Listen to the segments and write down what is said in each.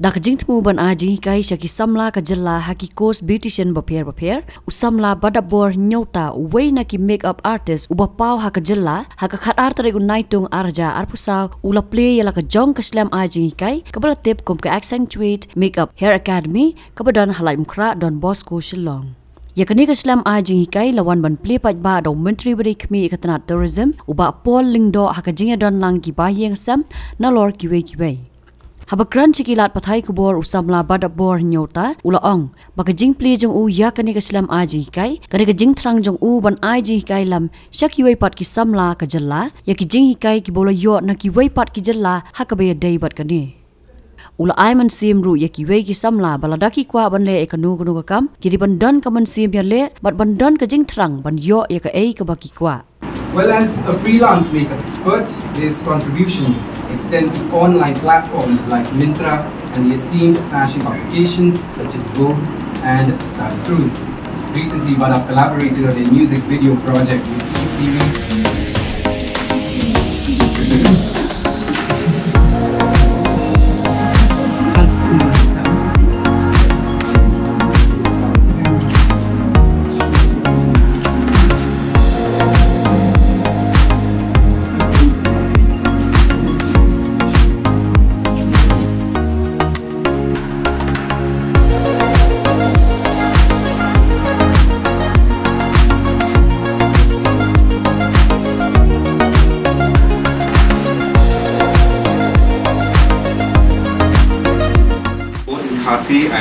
Dak jingtmu ban aji kai shaki samla ka jalla haki course beautician baper usamla badapbor nyota na ki makeup artist uba pau haka jalla haka khat arte regu naitung arja arpusa ula play yala ka jong ka slam aji kai kabala tip kom ka accentuate makeup hair academy kabadan halai mukra don bosco Shillong. Yakani ka slam aji kai lawan ban play pat ba do menteri beri kmi ikatana tourism uba pol lingdo haka jinga don lang ki bahiang sam na lor kiwe. Habakran cikilat pathai kubor usamla badapbor nyota ulaong baka jing pli jong u yakani ka slam aji kai kani ka jing thrang jong u ban aji kai lam shakiwei pat ki samla ka jalla yaki jing hikai ki bolo yo na ki wei pat ki jalla hakabe dei bat kani ula aiman sim ru yaki wei ki samla baladaki kwa ban le ekanu gunu ka kam kiri ban don ka man sim ya le bat ban don ka jing thrang ban yo yaka ei ka baki kwa. Well, as a freelance makeup expert, his contributions extend to online platforms like Myntra and the esteemed fashion publications such as Vogue and Style Cruise. Recently, Badap collaborated on a music video project with T-Series.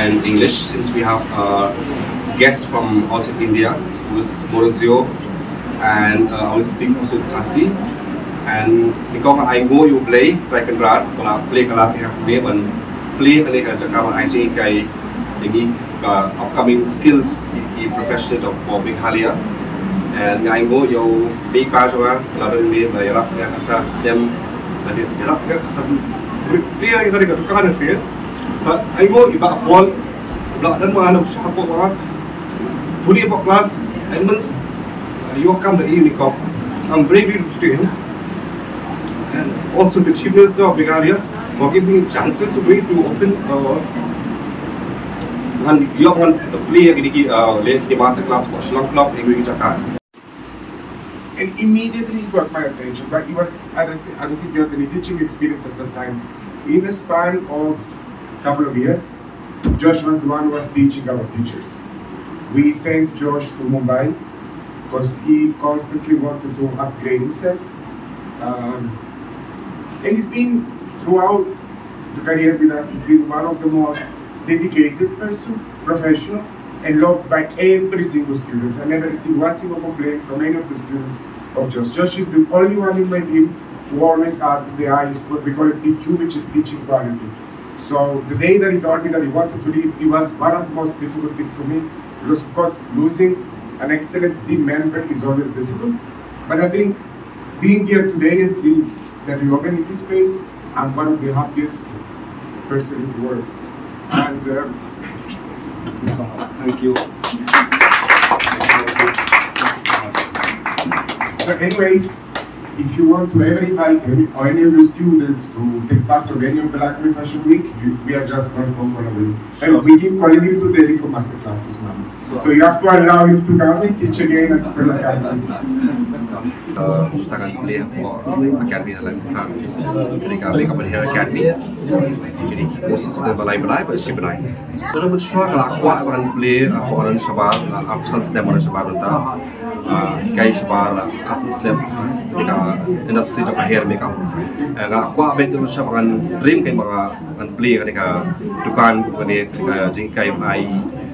And English, since we have guests from outside India who's Morazio, and I will speak also Khasi. And because I go you play track and rad, play kalat have play kali I think upcoming skills professional of Meghalaya. And I go you big pajama, lalu ni yarap kata stem, yarap play kali kata kan I go iba ball block dan mana usaha apa puri apa class and once you come the evening cup I'm very grateful to him and also the chief minister of Meghalaya for giving me chances way too often and you want to play late the master class for Shillong Club in Jakarta. And immediately got my attention, but he was I don't think he had any teaching experience at that time. In a span of couple of years, Josh was the one who was teaching our teachers. We sent Josh to Mumbai because he constantly wanted to upgrade himself. And he's been, throughout the career with us, he's been one of the most dedicated person, professional, and loved by every single student. I never received one single complaint from any of the students of Josh. Josh is the only one in my team who always had the highest, what we call it TQ, which is teaching quality. So the day that he told me that he wanted to leave, it was one of the most difficult things for me because of course losing an excellent team member is always difficult. But I think being here today and seeing that we open in this space, I'm one of the happiest person in the world. And thank you. But anyways, if you want to ever invite any of your students to take part of any of the Lakme Fashion Week, we are just one phone call away. Sure. And we keep calling him to Delhi for master classes now. Sure. So you have to allow him to come and teach again at Perla Academy. Tangan kuliah for academy dalam mereka pada hair academy. Jadi khusus sudah balai-balai pada si balai. Dalam mencuba kalau akuak akan beli orang sabar, pesan sedang orang sabar tentang kai sabar artis lem ketika industri jauh hair makeup. Kalau akuak betul macam akan dream kai akan beli ketika dukan ketika jingkai ai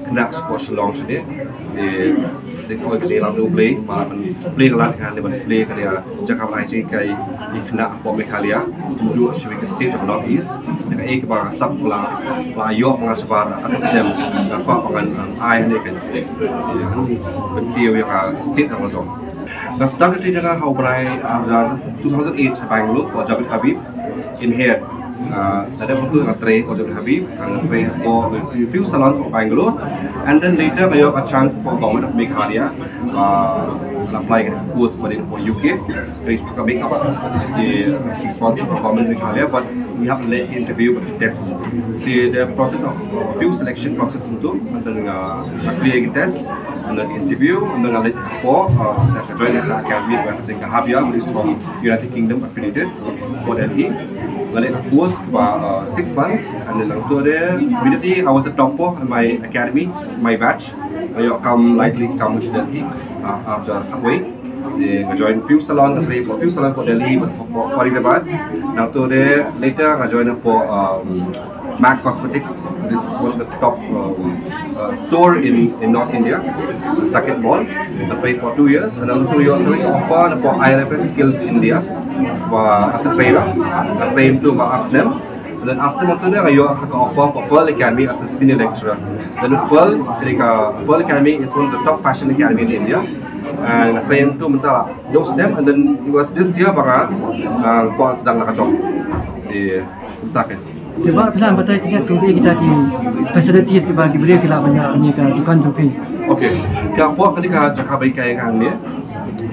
kena sport Shillong sini. This all cái làm đồ play mà mình play cái lát hàng để mình play cái này chắc không ai chơi cái khna của Meghalaya cũng dụ sẽ cái state of North East cái ấy cái bà sắp là yo mga sabar atas dem qua pangan ai này cái bên tiêu cái state of North East. Start cái này là hậu brai 2008 Bangalore của Javed Habib in here. Ada waktu ngetrade for Javed Habib and trade for a few salons of Bangalore, and then later I got a chance for government of Meghalaya apply ke course pada UK. Dari make up the sponsor for government Meghalaya, but we have a interview but test. The process of few selection process untuk clear test and then interview and then let for join the academy where I think Habia, which is from United Kingdom affiliated for Delhi. Then I course about 6 months, and then after there, immediately I was a topper in my academy, my batch. I likely come to Delhi after halfway. I joined few salons, I for few salons for Delhi, but for Faridabad. After there, later I joined for MAC Cosmetics. This is one of the top store in North India, the second mall. I played for 2 years, and after 2 years I offered for ILFS Skills India as a trainer. I trained to ask them. And then after that, I also offer for Pearl Academy as a senior lecturer. Then Pearl Academy is one of the top fashion academy in India. And I trained to those them. And then it was this year baka ko sedang nakajong di Utaken. Tiba pelan batai kita di facilities ke bagi beliau kita banyak ka dukan joki. Okay. Kaya po ketika Jakarta kaya kami,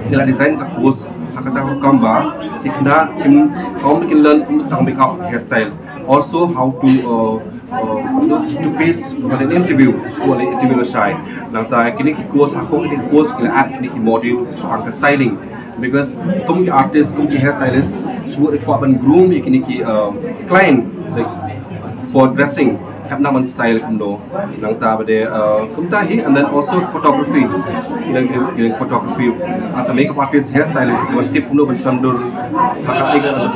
kita design ka course hakata gambar, ikna how we can learn tentang makeup hairstyle. Also how to face for an interview, for an interview shy. Nangta kini course kila act kini module soal styling, because kung artist, kung hairstylist, semua requirement groom kini client like for dressing have naman style kundo nangta bade kumtahi, and then also photography. Photography as a makeup artist, hairstylist, one tip kundo bencandur hakatinga na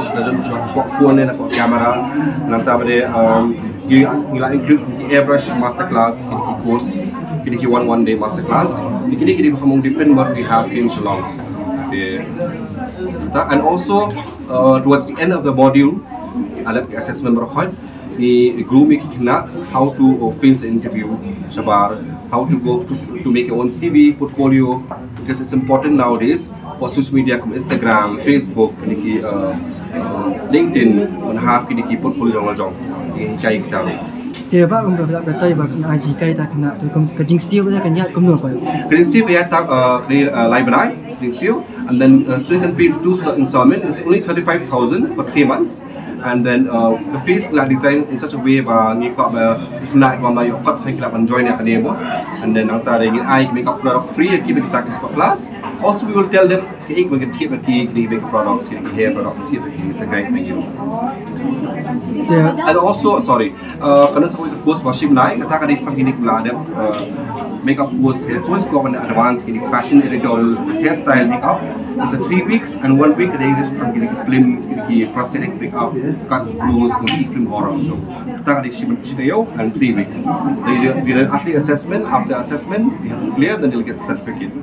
phone na camera nangta bade gila include airbrush masterclass kini course kini 1 day masterclass kini hamong different what we have in Shillong. And also towards the end of the module alat assessment berkhot ni groom kena how to face the interview sabar, how to go to make your own CV portfolio, because it's important nowadays for social media like Instagram, Facebook, LinkedIn, and have kini portfolio ngajong cai kita. Tiba kum betai bak IG kai tak kena tu kum kejingsiu dah kenyat kum apa. Kejingsiu ya tak di library kejingsiu, and then student can pay 2 installment is only 35,000 for 3 months. And then the face is designed in such a way that you can join the academy, and then after I make up product free, keep it practice for class. Also, we will tell them we can keep the key, make products, hair product, keep the key. It's a guide for you. And also, sorry, karena saya course washing night, kita akan dipanggil ada makeup course ko an advanced fashion editorial hairstyle makeup. It's a 3 weeks, and 1 week they just panggil films, prosthetic makeup, cuts, blues, film horror. Kita akan disiapkan and 3 weeks. They do athlete assessment. After assessment, they have to clear, then they'll get the certificate.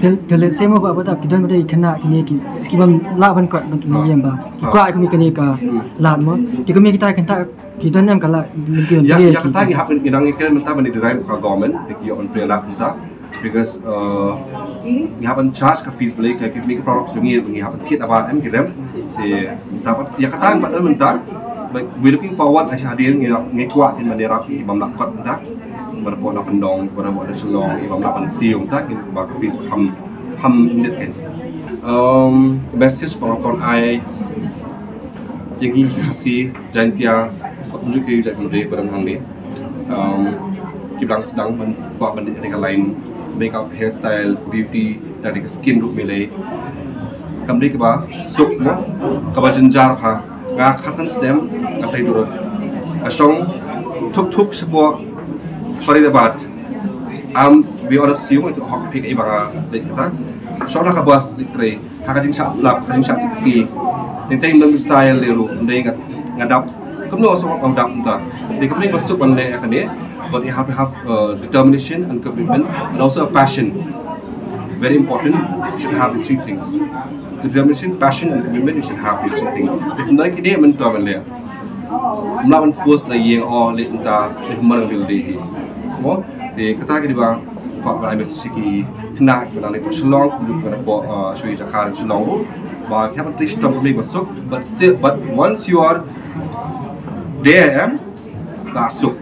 Kalau saya mau buat apa? Kita mesti kena kini kita lawan kot untuk yang bah. Kuat kami kini ka lawan. Jika kita kena kita nam kalau mungkin dia. Ya kita ni happen kita ni kan mentah benda design for government, kita on plan lah kita, because we have charge ka fees beli kita make products Jingieid, we have thiết about kita. Dapat ya kata pada mentah. We looking forward as hadir ni kuat in mana rapi bam nak kot mentah. Badapbor nak pendong, Badapbor nak Shillong, ibam nak pensiung tak, kita bagi fees ham minit kan. Message pengakon I yang ini kasih jantia tunjuk ke ujian muda pada hang ni. Kita sedang buat benda yang lain, makeup, hairstyle, beauty, dari skin look milai. Kami kita suk mo, kita jenjar ha, ngak khatan sedem, kata itu. Asong tuk sebuah Faridabad, we honest you untuk hak pick ibang kita. Soalnya kabas litre, hakajing shot slap, hakajing shot ski. Tintai nang missile lelu, ndai ngadap. Kamu also hak ngadap entah. Di kamu masuk benda akan ni, but you have to have determination and commitment, and also a passion. Very important. You should have these 3 things. Determination, passion, and commitment. You should have these 3 things. Kemudian ini mentor benda. Melawan force lagi yang oleh entah mana wildi. Di kata kita bah, kalau I mesti segi kena kita nak Shillong, kita nak shui Jakarta Shillong, bah kita perlu stop dulu masuk, but once you are there, masuk.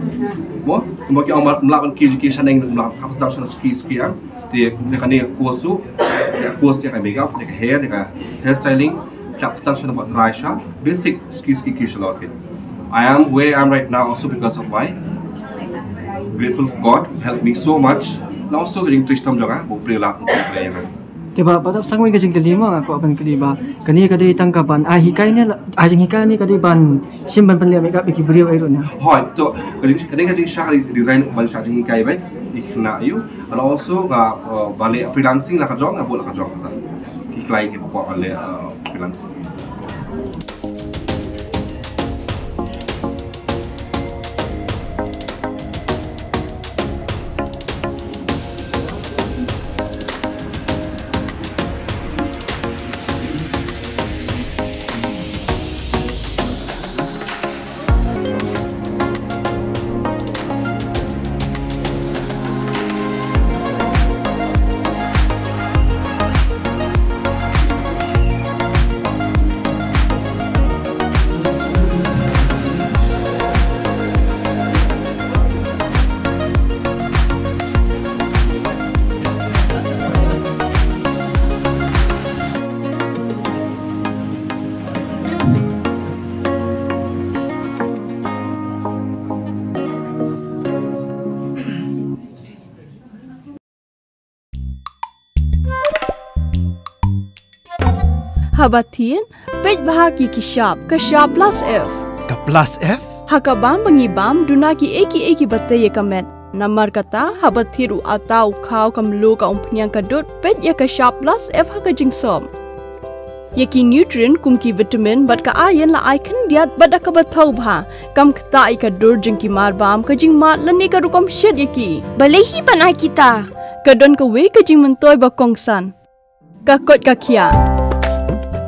Kemudian kita melakukan education yang melakukan ski di kena kursus, course dia makeup, dia hair, dia hairstyling, dia function about dry shop, basic skills I am where I am right now also because of my grateful for God helped me so much. Now also getting to system juga, mau pray lah untuk play yang. Tiba pada sangat kajing terlima aku akan keliba. Kani kadai tangkapan. Hikai ni, ajing hikai ni kadai ban simpan penlihat makeup bagi beliau airnya. Hoi, tu kadang syah design ban syah jing hikai baik. Ikna you, and also balik freelancing lah kajong, boleh lah kajong kita. Kiklai kita buat balik freelancing. Habatin, pej bahagi ki shop, ka shop plus F. Ka plus F? Haka bam bangi bam, dunaki eki bataye kamet. Namar kata, habatiru atau kau kamlu ka umpnyang kadut, pej ya ka shop plus F haka jingsom. Yaki nutrient kum ki vitamin, bat ka ayan la icon diat, bat ka batau bha. Kam kata ika dur jingki mar bam, ka jing mat lani ka rukom shed yaki. Balehi panai kita. Kadon ka we ka jing mentoy bakongsan. Ka kot ka kia.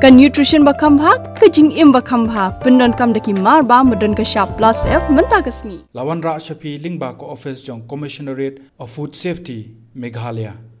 Ka nutrition bakam bha, ka jingim bakam bha, pendon kam daki mar ba medon ka shop plus F menta kasni. Lawan Ra Shafi Lingba ko office jong Commissionerate of Food Safety Meghalaya.